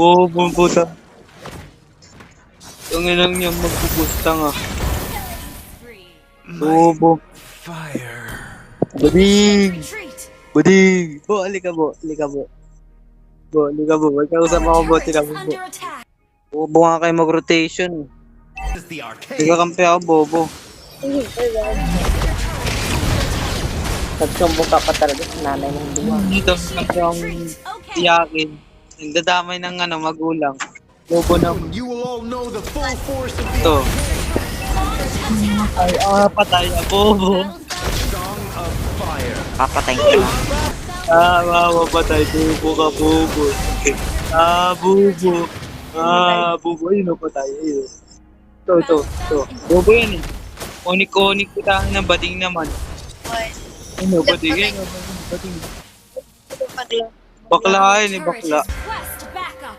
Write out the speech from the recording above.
Bobo puta. Ang inang niya magpupusta nga. Bobo. Buding! Buding! Bo, alika bo. Alika bo. Bo, alika bo. Magkausap ako bo. Tika bo. Bobo nga kayo mag-rotation. Tiga kampi ako, bobo. Nagsumbong ka pa talaga sa nanay ng duwa. Dito, kampi akong tiyakin. Nagdadamay ng magulang. Bobo naman. Ito. Ay, patay. Bobo. Papatayin ka na. Mapatay. Bobo ka, bobo. Bobo. Bobo. Ayun, patay. Ayun. Ito. Bobo yan eh. Onik-onik kita ng bading naman. Ano, bading. Bakla yun eh, bakla.